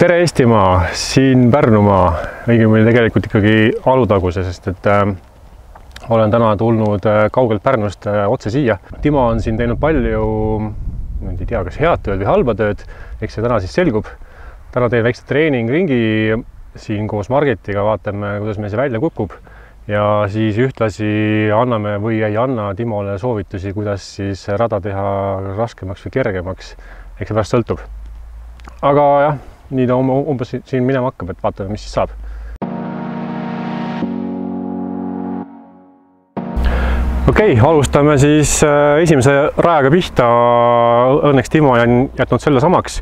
Tere Eestimaa, siin Pärnumaa, õigemini tegelikult ikkagi Alutaguse, sest et olen täna tulnud kaugelt Pärnust otse siia. Timo on siin teinud palju, ei tea, kas head tööd või halba tööd, eks see täna siis selgub. Täna teen väikse treeningringi siin koos Margitiga, vaatame, kuidas meil see välja kukub ja siis ühtlasi anname või ei anna Timole soovitusi, kuidas siis rada teha raskemaks või kergemaks, eks see pärast sõltub. Aga jah, nii ta umbes siin minema hakkab, et vaatame, mis siis saab. Okei, alustame siis esimese rajaga pihta. Õnneks Timo on jätnud selle samaks.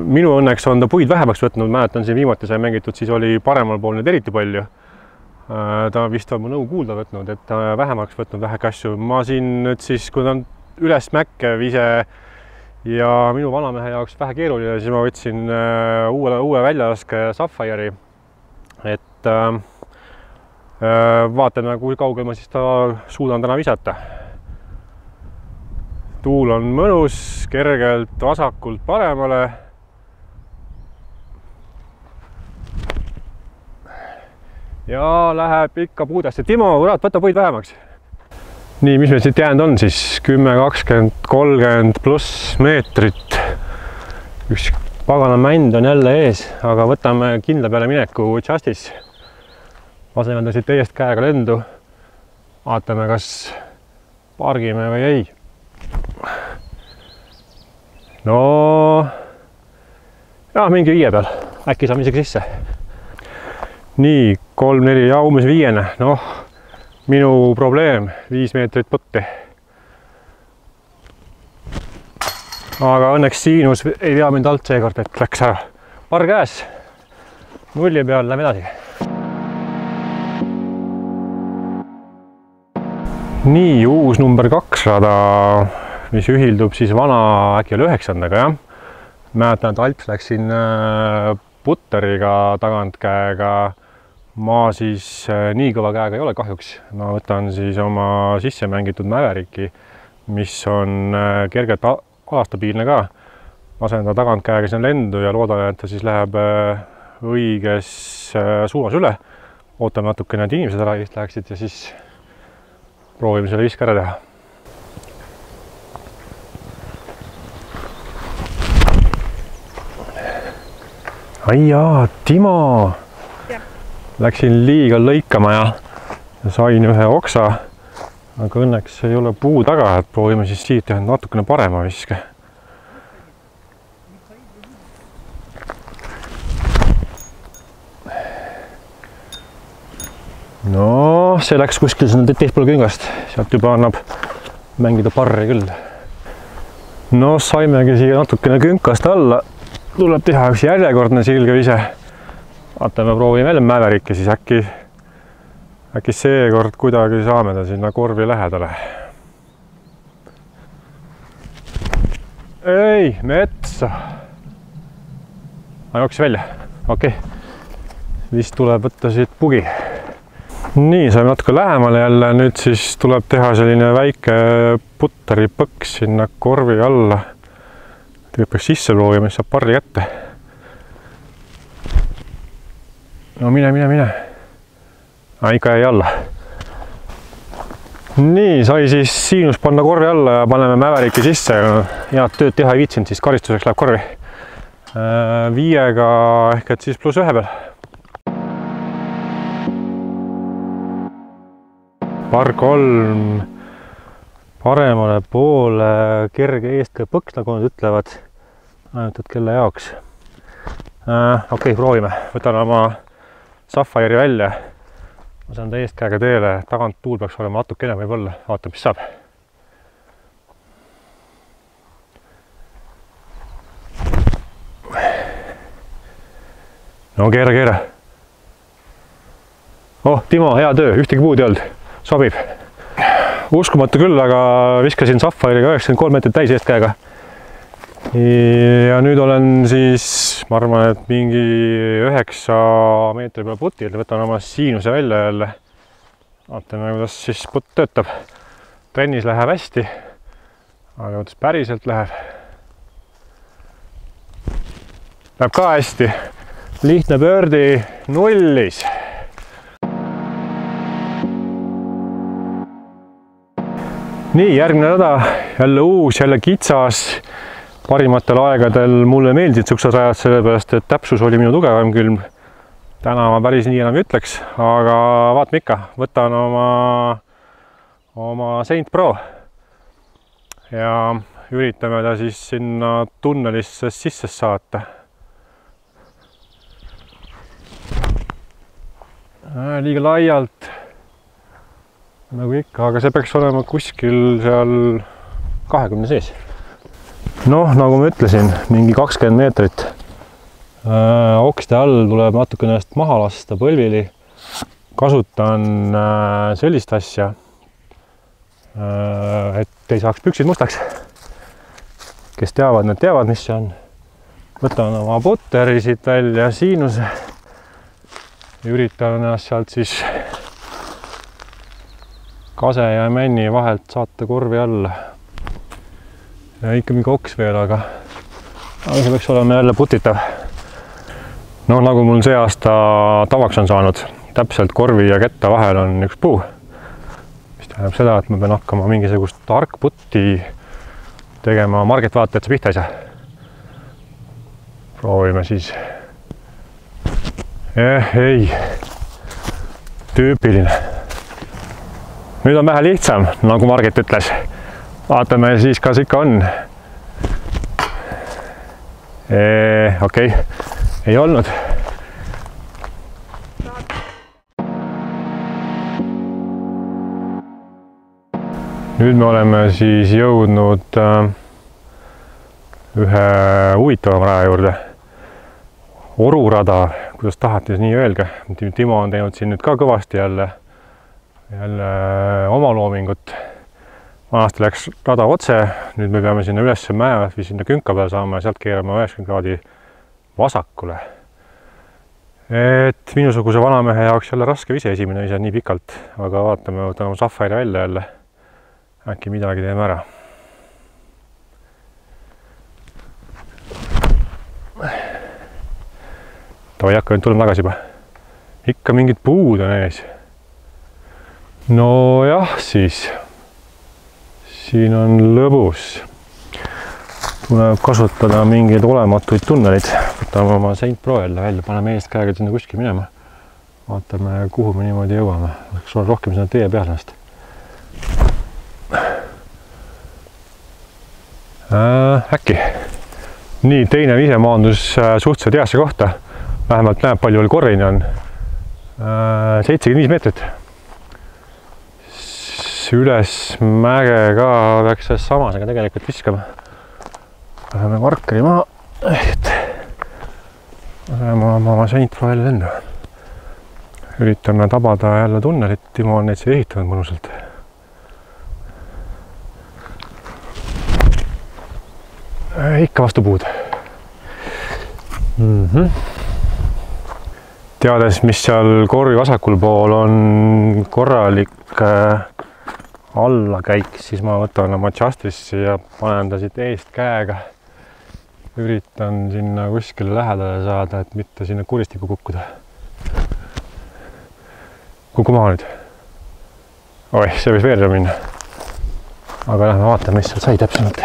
Minu õnneks on ta puid vähemaks võtnud, mäletan siin viimati sai mängitud, siis oli paremal pool nüüd eriti palju. Ta vist on mu nõu kuulda võtnud, et vähemaks võtnud väheke asju. Ma siin nüüd siis, kui ta on üles mäkke vise ja minu vanamehe jaoks vähe keeruline, siis ma võtsin uue väljalaske Sapphire'i, et vaatame, kui kaugel ma siis ta suudan täna visata. Tuul on mõnus, kergelt vasakult paremale. Ja läheb ikka puudesse. Timo, kurat, võta puid vähemaks. Nii, mis meil siit jäänud on siis 10, 20, 30 pluss meetrit. Üks pagana mänd on jälle ees, aga võtame kindla peale mineku Justis. Laseme ta siit eest käega lendu. Vaatame, kas pargime või ei. No, jah, mingi 5 peal. Äkki saame isegi sisse. Nii, 3, 4 ja umbes 5. Noh, minu probleem, 5 meetrit putti. Aga õnneks siinus ei vea mind alt seekord, et läks ära. Par käes, nulli peal, lähme edasi. Nii, uus number 2 rada, mis ühildub siis vana äkki 9-ndaga, jah. Mäletan, et Alps läks siin putteriga tagantkäega. Ma siis nii kõva käega ei ole kahjuks. Ma võtan siis oma sisse mängitud Mavericki, mis on kergelt alastabiilne ka. Lasen ta tagantkäega siin lendu ja loodan, et ta siis läheb õiges suunas üle. Ootame natukene, et inimesed ära läheksid ja siis proovime selle viske ära teha. Ai jaa, Timo! Läksin liiga lõikama ja sain ühe oksa, aga õnneks ei ole puu taga, et proovime siis siit teha natukene parema viske. No, see läks kuskil sinna teispool küngast, sealt juba annab mängida parri küll. No, saimegi siia natukene künkast alla, tuleb teha üks järjekordne silgevise. Vaatame, proovime jälle Mavericki, siis äkki seekord kuidagi saame ta sinna korvi lähedale. Ei, metsa! Jooksis välja. Okei. Vist tuleb võtta siit pugi. Nii, saime natuke lähemale jälle. Nüüd siis tuleb teha selline väike putteri põks sinna korvi alla. Tegelikult peaks sisse proovima, siis saab parri kätte. No mine. Ikka jäi alla. Nii, sai siis siinus panna korvi alla ja paneme Mavericki sisse. Head tööd teha ei viitsinud, siis karistuseks läheb korvi. 5-ga ehk et siis +1 peal. Par 3 paremale poole kerge eestkõe põks, nagu nad ütlevad. Ainult, et kelle jaoks. Okei, proovime. Võtan oma Sapphire'i välja. Ma saan ta eest käega teele. Tagant tuul peaks olema natukene võib-olla. Vaatame, mis saab. No keera. Oh, Timo, hea töö. Ühtegi puud ei olnud. Sobib. Uskumatu küll, aga viskasin Sapphire'iga 93 meetrit täis eest käega. Ja nüüd olen siis, ma arvan, et mingi 9 meetri peal putil. Võtan oma siinuse välja jälle. Vaatame, kuidas siis putt töötab. Trennis läheb hästi, aga kuidas päriselt läheb. Läheb ka hästi. Lihtne pöördi nullis. Nii, järgmine rada, jälle uus, jälle kitsas. Parimatel aegadel mulle meeldisid siuksed rajad, sellepärast et täpsus oli minu tugevam külm. Täna ma päris nii enam ei ütleks, aga vaatame ikka, võtan oma Saint Pro ja üritame ta siis sinna tunnelisse sisse saata. Liiga laialt nagu ikka, aga see peaks olema kuskil seal 20 sees. Noh, nagu ma ütlesin, mingi 20 meetrit. Okste all tuleb natuke ennast maha lasta põlvili. Kasutan sellist asja, et ei saaks püksid mustaks. Kes teavad, need teavad, mis see on. Võtan oma putteri siit välja, siinuse. Üritan ennast sealt siis kase ja männi vahelt saata korvi alla. Ja ikka mingi oks veel, aga see peaks olema jälle putitav. No nagu mul see aasta tavaks on saanud, täpselt korvi ja ketta vahel on üks puu. Mis tähendab seda, et ma pean hakkama mingisugust tarkputti tegema. Margit vaata, et see pihta ei saa. Proovime siis. Ei, tüüpiline. Nüüd on vähe lihtsam, nagu Margit ütles. Vaatame siis, kas ikka on. Okei, ei olnud. Nüüd me oleme siis jõudnud ühe huvitavama raja juurde. Orurada, kuidas tahate nii öelge. Timo on teinud siin nüüd ka kõvasti jälle oma loomingut. Vanasti läks rada otse, nüüd me peame sinna üles mäe või sinna künka peale saama ja sealt keerama 90 kraadi vasakule. Et minusuguse vanamehe jaoks jälle raske ise esimene ise nii pikalt, aga vaatame, võtan oma Sapphire välja jälle. Äkki midagi teeme ära. Tavai hakka nüüd tulema tagasi juba. Ikka mingid puud on ees. No jah, siis. Siin on lõbus. Tuleb kasutada mingeid olematuid tunnelid. Võtame oma Saint Pro jälle välja, paneme eest käega sinna kuskil minema. Vaatame, kuhu me niimoodi jõuame. Võiks olla rohkem sinna tee peal ennast. Äkki. Nii, teine ise maandus suhteliselt heasse kohta. Vähemalt näeb, palju oli korvini on. 75 meetrit. Üles mäge ka peaks selles samasega tegelikult viskama. Läheme markeri maha. Läheme oma Saint Pro välja lendu. Üritame tabada jälle tunnelit. Timo on neid see ehitanud mõnusalt. Ikka vastu puud. Teades, mis seal korvi vasakul pool on korralik allakäik, siis ma võtan oma Justice'i ja panen ta siit eest käega. Üritan sinna kuskile lähedale saada, et mitte sinna kuristikku kukkuda. Kuku maha nüüd. Oih, see võis veerida minna. Aga lähme vaatame, mis seal sai täpsemalt.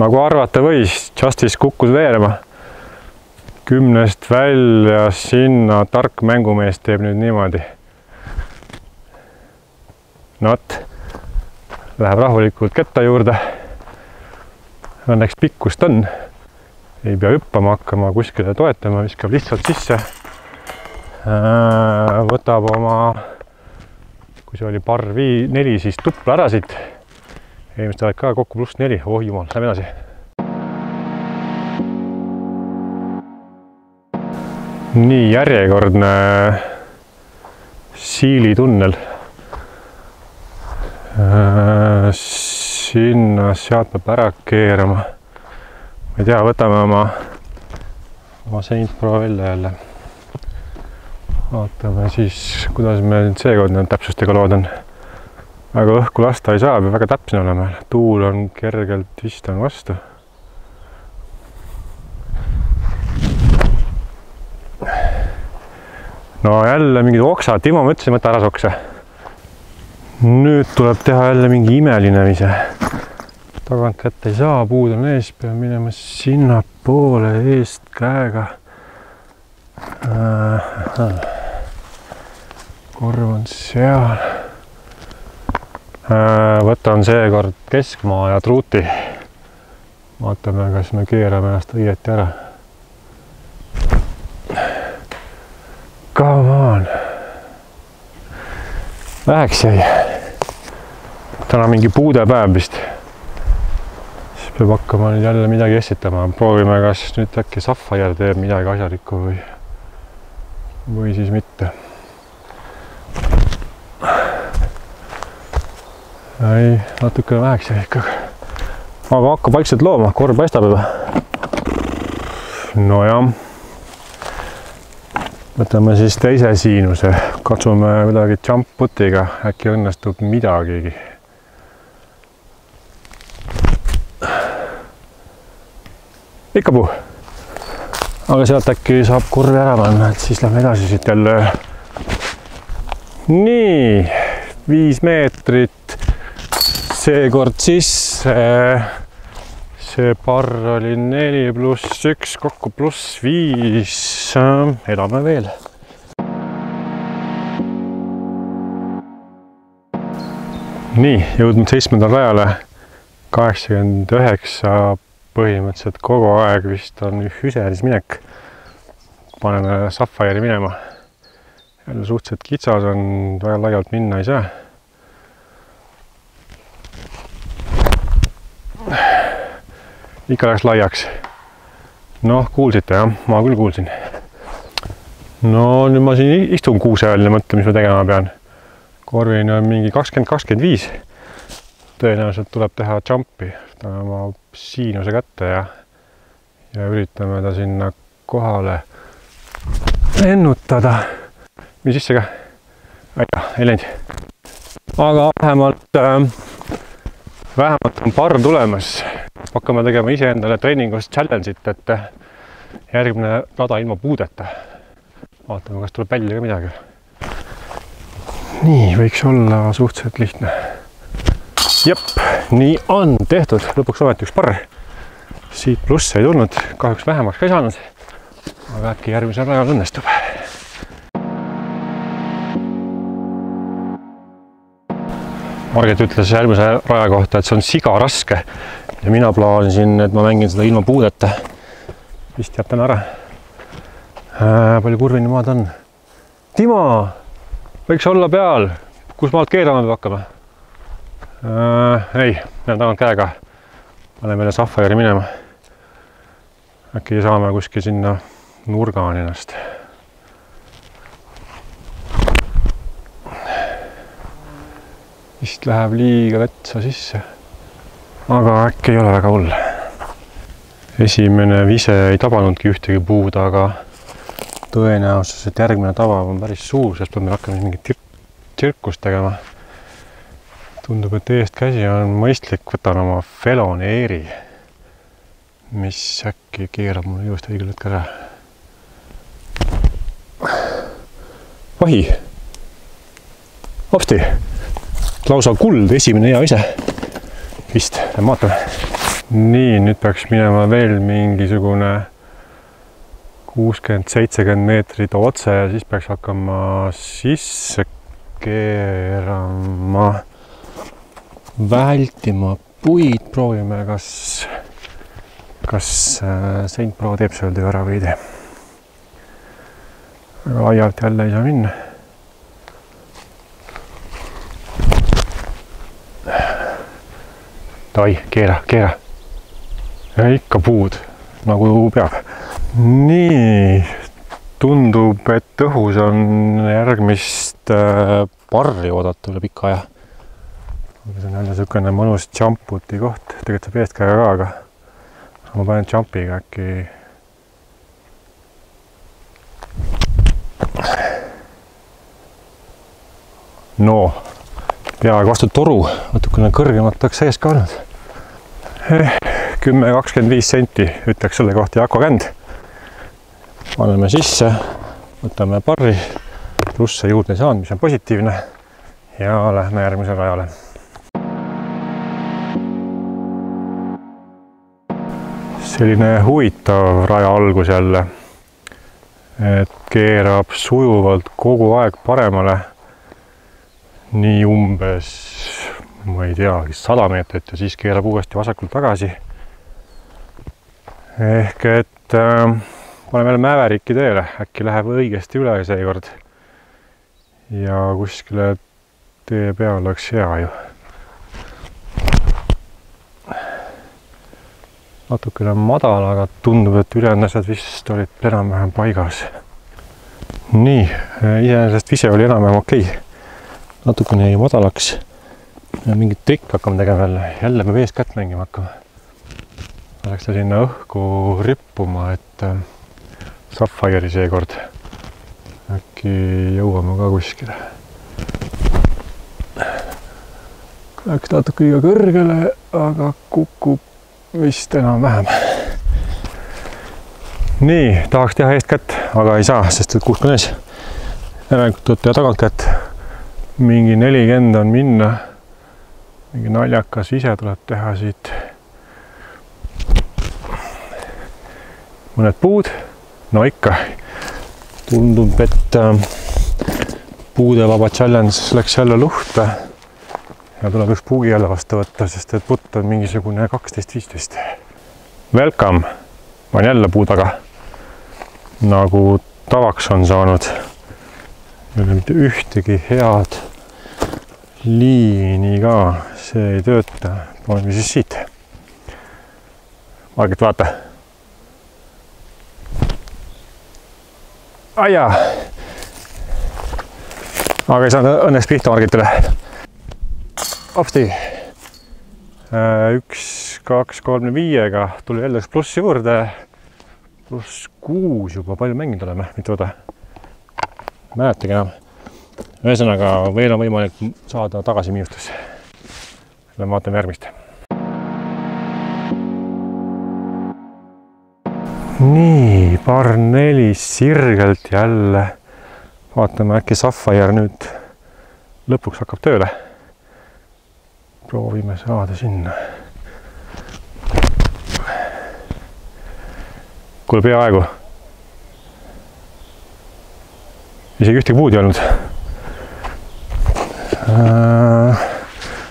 Nagu arvata võis, Justice kukkus veerema. 10-st välja sinna tark mängumees teeb nüüd niimoodi. Not. Läheb rahulikult ketta juurde. Õnneks pikkust on. Ei pea hüppama hakkama, kuskile toetama, viskab lihtsalt sisse. Võtab oma, kui see oli par 4, siis tupla ära siit. Eelmist oled ka kokku +4. Oh jumal, lähme edasi. Nii, järjekordne siilitunnel. Sinna sealt peab ära keerama. Ma ei tea, võtame oma Saint Pro välja jälle. Vaatame siis, kuidas meil seekord need täpsustega lood on. Väga õhku lasta ei saa, peab väga täpsine olema. Tuul on kergelt vist on vastu. no jälle mingid oksad, Timo, ma ütlesin, võta ära sokse. Nüüd tuleb teha jälle mingi imeline ise. Tagant kätte ei saa, puud on ees, peab minema sinna poole eest käega. Korv on seal. Võtan seekord keskmaa ja truuti. Vaatame, kas me keerame ennast õieti ära. Come on. Väheks jäi. Täna mingi puudepäev vist. Siis peab hakkama nüüd jälle midagi essitama. Proovime, kas nüüd äkki Sapphire teeb midagi asjalikku või siis mitte. Ei, natukene väheks jäi ikkagi. Aga hakkab vaikselt looma, korv paistab juba. No jah. Võtame siis teise siinuse. Katsume midagi jump putiga. Äkki õnnestub midagigi. Ikka puu. Aga sealt äkki saab korvi ära panna, et siis lähme edasi siit jälle. Nii, 5 meetrit. Seekord sisse. See parr oli 4 + 1, kokku +5. Elame veel. Nii, jõudnud 7. rajale. 89 põhimõtteliselt kogu aeg vist on hüseris minek. Paneme Sapphire'i minema. Jälle suhteliselt kitsas on, väga laialt minna ei saa. Ikka läks laiaks. Noh, kuulsite jah, ma küll kuulsin. No nüüd ma siin istun kuuse all ja mõtlen, mis ma tegema pean. Korvini on mingi 20-25. Tõenäoliselt tuleb teha jumpi. Võtame oma siinuse kätte ja üritame ta sinna kohale ennutada. Mine sisse ka? Ei läinud. Aga vähemalt on parr tulemas. Hakkame tegema iseendale treeningust challenge'it, et järgmine rada ilma puudeta. Vaatame, kas tuleb välja ka midagi. Nii, võiks olla suhteliselt lihtne. Jep, nii on tehtud. Lõpuks ometi üks parr. Siit pluss ei tulnud, kahjuks vähemaks ka ei saanud. Aga äkki järgmisel rajal õnnestub. Margit ütles järgmise raja kohta, et see on siga raske. Ja mina plaanisin, et ma mängin seda ilma puudeta. Vist jääb täna ära. Palju kurvini maad on? Timo, võiks olla peal. Kus maalt keerama peab hakkama? Ei, pean tagant käega. Panen meile Sapphire'i minema. Äkki saame kuskil sinna nurgaan ennast. Vist läheb liiga vetsa sisse. Aga äkki ei ole väga hull. Esimene vise ei tabanudki ühtegi puud, aga tõenäosus, et järgmine tava on päris suur, sest peame hakkama mingit tsirkust tegema. Tundub, et eest käsi on mõistlik, võtan oma Feloneeri, mis äkki keerab mulle just õigel hetkel ära. Vahi! Hopsti! Lausa kuld, esimene hea ise. Vist, vaatame. Nii, nüüd peaks minema veel mingisugune 60-70 meetrit otse ja siis peaks hakkama sisse keerama, vältima puid. Proovime, kas Saint Pro teeb seal töö ära või ei tee. Aga laialt jälle ei saa minna. Davai, keera. Ja ikka puud, nagu peab. Nii, tundub, et õhus on järgmist parri oodata üle pika aja. See on jälle niisugune mõnus jumputi koht. Tegelikult saab eest käega ka, aga ma panen jumpiga äkki. No, peaaegu vastu toru, natukene kõrgemalt oleks ees ka olnud. 10-25 senti ütleks selle kohta Jako Känd. Paneme sisse, võtame parri, plusse juurde ei saanud, mis on positiivne. Ja lähme järgmise rajale. Selline huvitav raja algus jälle, et keerab sujuvalt kogu aeg paremale. Nii umbes, ma ei tea, 100 meetrit ja siis keerab uuesti vasakult tagasi. Ehk et paneme jälle Mäveriki teele, äkki läheb õigesti üle seekord. Ja kuskile tee peal oleks hea ju. Natukene madal, aga tundub, et ülejäänud asjad vist olid enam-vähem paigas. Nii, iseenesest vise oli enam-vähem okei. Natukene jäi madalaks. Mingit trikk hakkame tegema jälle me vees kätt mängima hakkama. Läks ta sinna õhku rippuma, et Sapphire seekord äkki jõuame ka kuskile. Läks natuke liiga kõrgele, aga kukub vist enam-vähem. Nii, tahaks teha eest kätt, aga ei saa, sest et kuusk on ees. Järelikult tuleb teha tagant kätt. Mingi 40 on minna. Mingi naljakas ise tuleb teha siit. Mõned puud. No ikka. Tundub, et puudevaba challenge läks jälle luhta. Ja tuleb üks puugi jälle vastu võtta, sest et putt on mingisugune 12-15. Welcome! Ma olen jälle puu taga. Nagu tavaks on saanud. Ei ole mitte ühtegi head liini ka, see ei tööta. Paneme siis siit. Margit, vaata. Aia! Aga ei saanud õnneks pihta Margitile. Hopsti. 1, 2, 3, 5-ga tuli jälle üks pluss juurde. +6 juba, palju mänginud oleme, mitte võda. Mäletagi enam. Ühesõnaga, veel on võimalik saada tagasi miinustusse. Lähme vaatame järgmist. Nii, par 4 sirgelt jälle. Vaatame, äkki Sapphire nüüd lõpuks hakkab tööle. Proovime saada sinna. Kuule peaaegu. Isegi ühtegi puud ei olnud.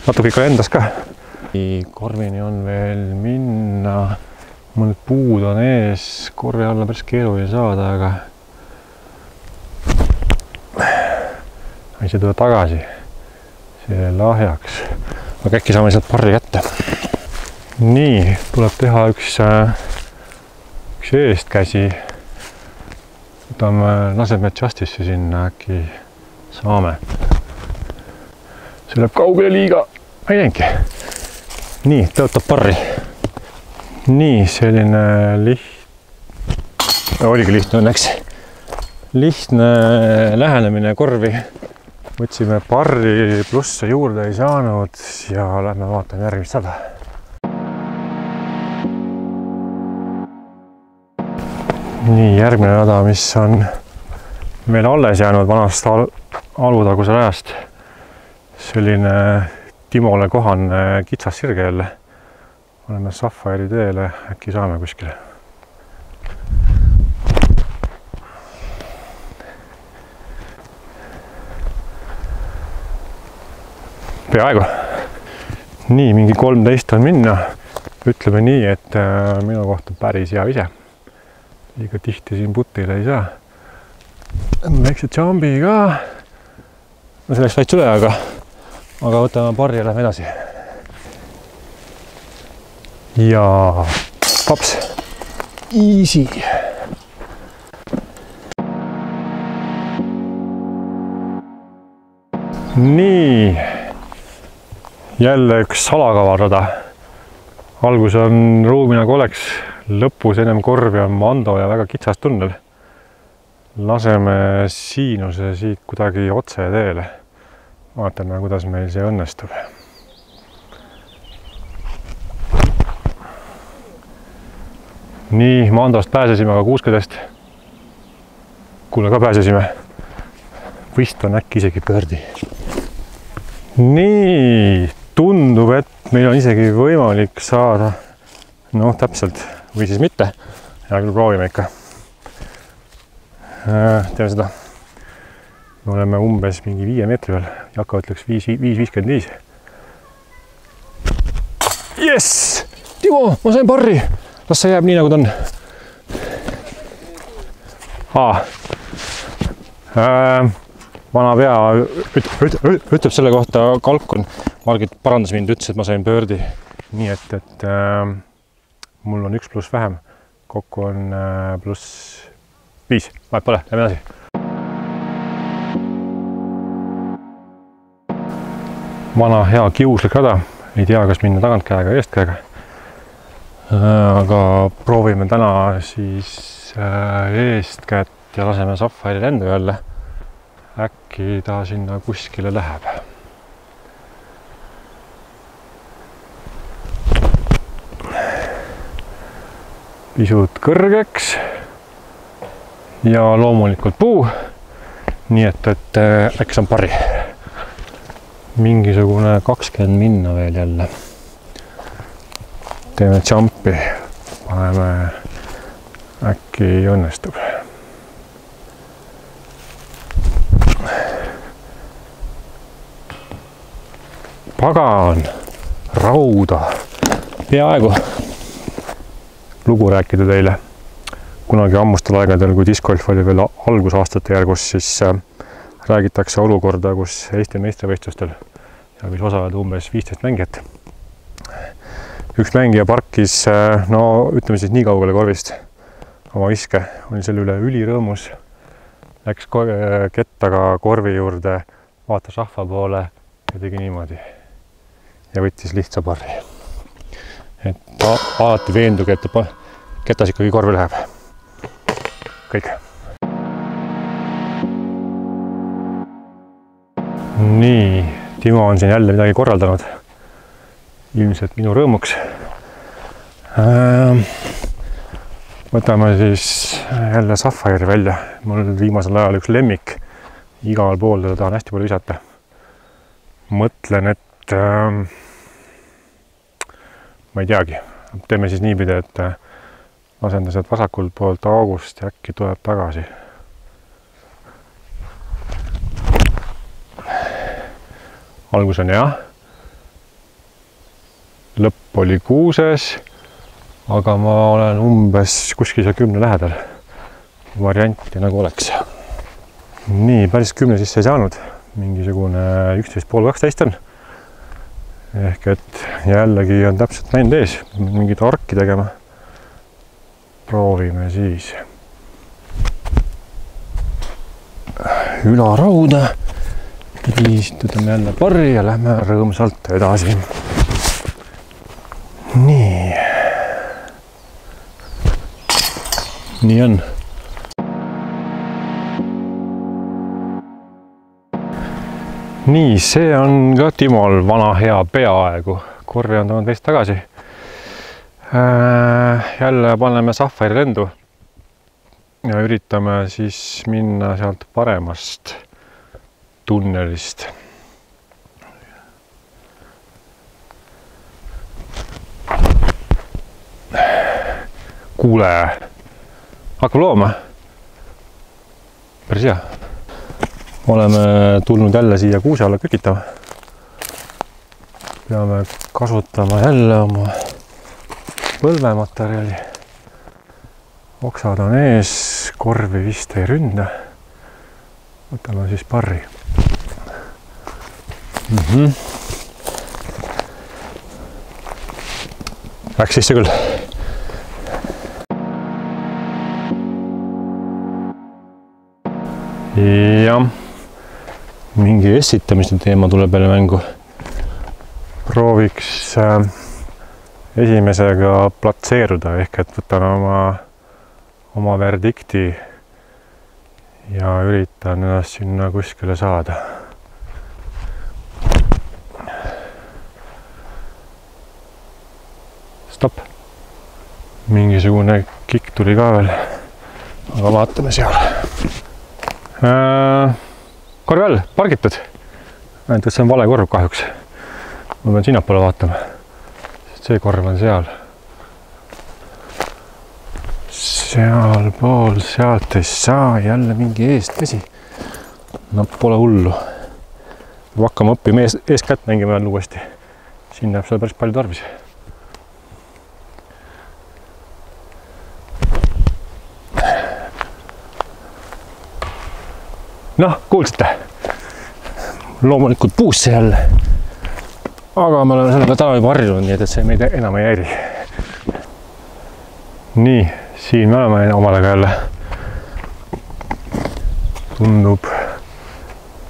Natuke ikka endas ka. Korvini on veel minna. Mõned puud on ees. Korvi alla päris keeruline saada, aga ei see tule tagasi. See lahjaks. Aga äkki saame sealt parri kätte. Nii, tuleb teha üks eestkäsi. Laseme Justice'i sinna, äkki saame. See läheb kaugele liiga. Ei näingi. Nii, tõotab parri. Nii, selline oligi lihtne õnneks. Lihtne lähenemine korvi. Võtsime parri, plusse juurde ei saanud ja lähme vaatame järgmist sada. Nii, järgmine rada, mis on meil alles jäänud vanast Alutaguse rajast. Selline Timole kohane kitsas sirge jälle. Oleme Sapphire teele, äkki saame kuskile. Peaaegu. Nii, mingi 13 on minna. Ütleme nii, et minu kohta päris hea ise. Liiga tihti siin putile ei saa. Väikse jambi ka. No see läks väits üle, aga võtame parri ja lähme edasi. Ja paps. Easy. Nii. Jälle üks salakavarada. Algus on ruumi nagu oleks. Lõpus ennem korvi on Mando ja väga kitsas tunnel. Laseme siinuse siit kuidagi otse teele. Vaatame, kuidas meil see õnnestub. Nii, Mandost pääsesime aga kuuskedest. Kuule ka pääsesime. vist on äkki isegi pöördi. Nii, tundub, et meil on isegi võimalik saada, noh täpselt, või siis mitte. Hea küll, proovime ikka. Teeme seda. Me oleme umbes mingi 5 meetri peal. Jaka ütleks 5.55. Jess! Timo, ma sain parri! Las see jääb nii, nagu ta on. Vana pea ütleb selle kohta Kalkon. Margit parandas mind, ütles, et ma sain pöördi. Nii et mul on 1 pluss vähem. Kokku on pluss 5. Vahet pole, lähme edasi. Vana hea kiuslik rada. Ei tea, kas minna tagantkäega või eestkäega. Aga proovime täna siis eestkätt ja laseme Sapphire lendu jälle. Äkki ta sinna kuskile läheb. Pisut kõrgeks ja loomulikult puu. Nii et äkki saan parri. Mingisugune 20 minna veel jälle. Teeme jumpi. Paneme äkki õnnestub. Pagan, rauda, peaaegu lugu rääkida teile. Kunagi ammustel aegadel, kui discgolf oli veel algusaastate järgus, siis räägitakse olukorda, kus Eesti meistrivõistlustel ja võis osaleda umbes 15 mängijat. Üks mängija parkis, no ütleme siis nii kaugele korvist oma viske, oli selle üle ülirõõmus, läks kettaga korvi juurde, vaatas rahva poole ja tegi niimoodi. Ja võttis lihtsa parri. Et alati veenduge, et ketas ikkagi korvi läheb. Kõik. Nii, Timo on siin jälle midagi korraldanud. Ilmselt minu rõõmuks. Võtame siis jälle Sapphire välja. Mul on viimasel ajal üks lemmik. Igal pool teda tahan hästi palju visata. Mõtlen, et ma ei teagi. Teeme siis niipidi, et lasenda sealt vasakult poolt august ja äkki tuleb tagasi. Algus on hea. Lõpp oli 6, aga ma olen umbes kuskil 10 lähedal. Varianti nagu oleks. Nii, päris 10 sisse ei saanud. Mingisugune 11.5-12 on. Ehk et jällegi on täpselt näinud ees. Mingit arki tegema. Proovime siis. Ülarauda. Istutame jälle parri ja lähme rõõmsalt edasi. Nii. Nii on. Nii, see on ka Timol vana hea peaaegu. Korvi on tulnud veist tagasi. Jälle paneme Sapphire lendu ja üritame siis minna sealt paremast tunnelist. Kuule, hakkab looma. Päris hea. Oleme tulnud jälle siia kuuse alla kükitama. Peame kasutama jälle oma põlvematerjali. Oksad on ees, korvi vist ei ründa. Võtame siis parri. Läks sisse küll. Ja mingi esitamiste teema tuleb jälle mängu. Prooviks esimesega platseeruda ehk et võtan oma verdikti ja üritan ennast sinna kuskile saada. Stopp. Mingisugune kikk tuli ka veel, aga vaatame seal. korvi all, pargitud. Näitab, see on vale korv kahjuks. Ma pean sinnapoole vaatama. See korv on seal. Sealpool, sealt ei saa jälle mingi eest vesi. No pole hullu. Hakkame õppima eeskätt mängima jälle uuesti. Siin näeb seda päris palju tarvis. Noh, kuulsite? Loomulikult puusse jälle. Aga me oleme sellega täna juba harjunud, nii et see meid enam ei häiri. Nii, siin me oleme omalega jälle. Tundub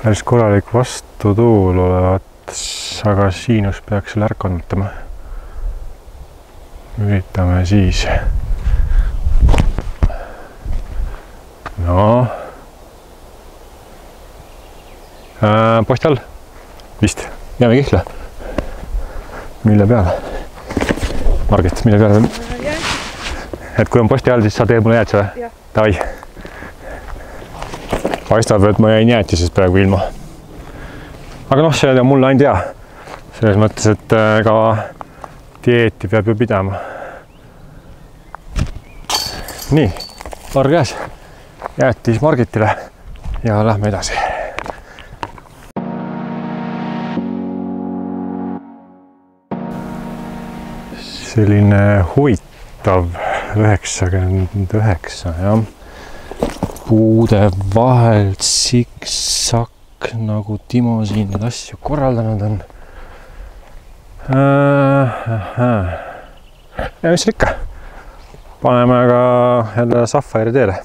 päris korralik vastutuul olevat, aga siinus peaks selle ära kannatama. Üritame siis. No. Posti all. Vist. Jääme kihla. Mille peale? Margit, mille peale? Et kui on posti all, siis sa teed mulle jäätise või? Jah. Tavai. Paistab, et ma jäin jäätisest praegu ilma. Aga noh, see on mulle ainult hea. Selles mõttes, et ka dieeti peab ju pidama. Nii, paar käes. Jäätis Margitile ja lähme edasi. Selline huvitav 99, jah. Puude vahelt siksak, nagu Timo siin need asju korraldanud on. Ja mis ikka? Paneme ka jälle Sapphire teele.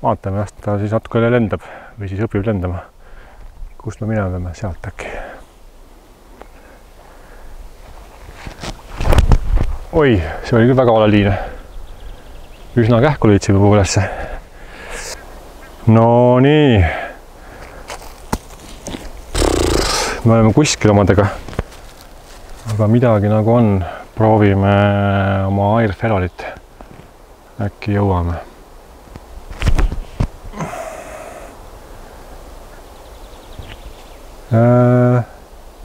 Vaatame, kas ta siis natuke lendab või siis õpib lendama. Kust me minema peame? Sealt äkki. Oi, see oli küll väga valaliine. Üsna kähku lõitsime puu ülesse. No nii. Me oleme kuskil omadega. Aga midagi nagu on. Proovime oma Airfelolit. Äkki jõuame.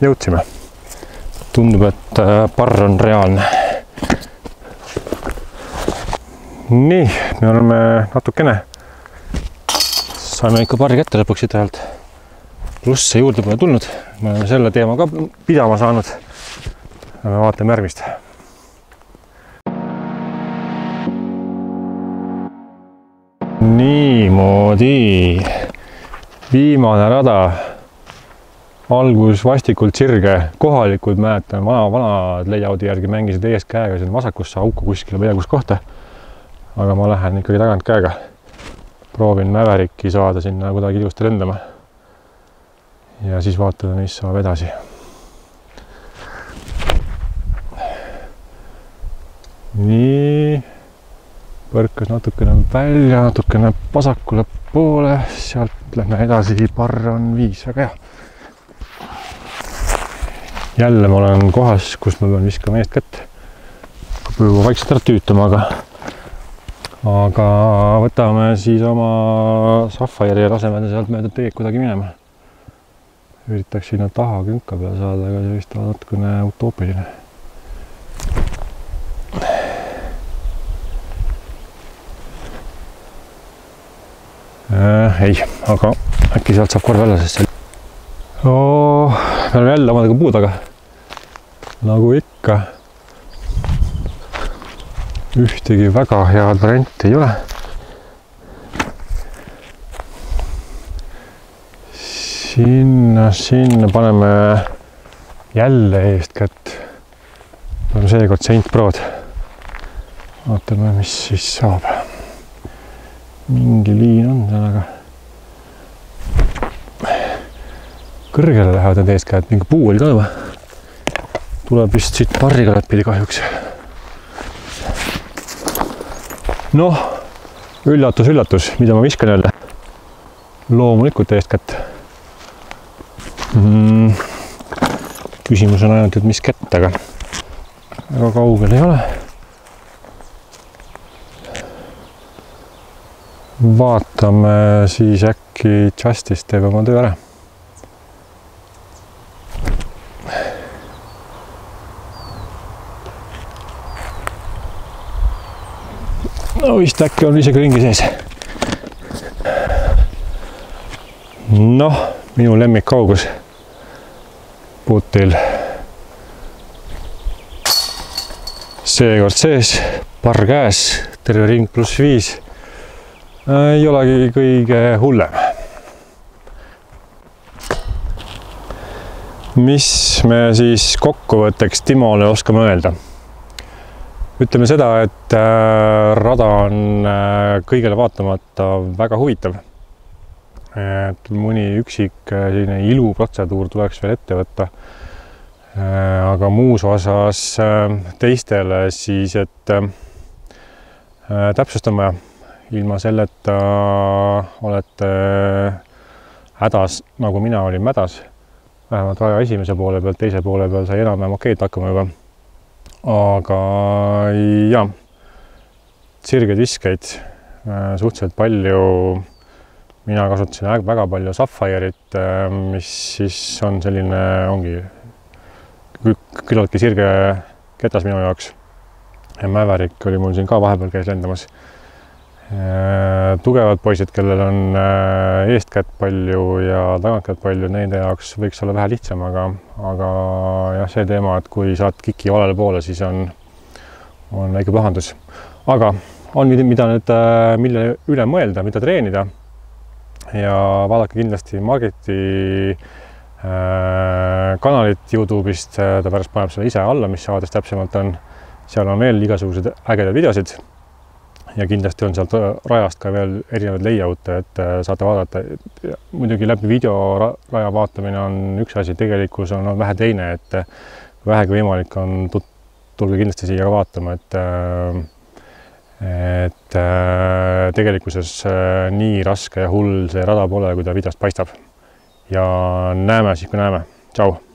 Jõudsime. Tundub, et parr on reaalne. Nii, me oleme natukene. Saime ikka parri kätte lõpuks siit ajalt. Pluss see juurde pole tulnud. Me oleme selle teema ka pidama saanud. Me vaatame järgmist. Niimoodi. Viimane rada. Algus vastikult sirge. Kohalikud mäletan, vanad layout'i järgi mängisid ees käega. Siin vasakus saa auku kuskile või kus kohta. Aga ma lähen ikkagi tagant käega. Proovin Mäveriki saada sinna kuidagi ilusti lendama. Ja siis vaatame, mis saab edasi. Nii. Põrkas natukene välja, natukene vasakule poole. Sealt lähme edasi. Parr on 5. Väga hea. Jälle ma olen kohas, kus ma pean viskama eest kätt. Kui vaikselt ära tüütama, aga võtame siis oma Sapphire ja laseme sealt mööda teed kuidagi minema. Üritaks sinna taha künka peale saada, aga see vist on natukene utoopiline. Ei, aga äkki sealt saab korv välja, sest me oleme jälle omadega puu taga. Nagu ikka. Ühtegi väga head varianti ei ole. Sinna paneme jälle eest kätt. Paneme seekord Saint Prod. Vaatame, mis siis saab. Mingi liin on seal, aga kõrgele lähevad need eest käed. Mingi puu oli ka juba. Tuleb vist siit parriga läpidi kahjuks. Noh, üllatus, mida ma viskan jälle. Loomulikult eest kätt. Küsimus on ainult, et mis kätt, aga väga kaugel ei ole. vaatame siis äkki Justice teeb oma töö ära. No vist äkki on isegi ringi sees. Noh, minu lemmik kaugus puutil. Seekord sees, parr käes, terve ring +5. Ei olegi kõige hullem. Mis me siis kokkuvõtteks Timole oskame öelda? Ütleme seda, et rada on kõigele vaatamata väga huvitav. Et mõni üksik iluprotseduur tuleks veel ette võtta. Aga muus osas teistele siis, et täpsustama ja ilma selleta olete hädas, nagu mina olin mädas. Vähemalt raja esimese poole peal, teise poole peal sai enam-vähem okeid hakkama juba. Aga jah, sirgeid viskeid suhteliselt palju. Mina kasutasin väga palju Sapphire'it, mis siis on selline, ongi küllaltki sirge ketas minu jaoks. Ja Maverick oli mul siin ka vahepeal käis lendamas. Tugevad poisid, kellel on eestkätt palju ja tagantkätt palju, nende jaoks võiks olla vähe lihtsam, aga jah, see teema, et kui saad kiki valele poole, siis on väike pahandus. Aga on mida nüüd, mille üle mõelda, mida treenida. Ja vaadake kindlasti Margiti kanalit YouTube'ist, ta pärast paneb selle ise alla, mis saades täpsemalt on. Seal on veel igasugused ägedad videosid ja kindlasti on sealt rajast ka veel erinevaid layout'e, et saate vaadata. Muidugi läbi videoraja vaatamine on üks asi, tegelikkus on vähe teine, et vähegi võimalik on tulge kindlasti siia ka vaatama, et tegelikkuses nii raske ja hull see rada pole, kui ta videost paistab. Ja näeme siis, kui näeme. Tšau!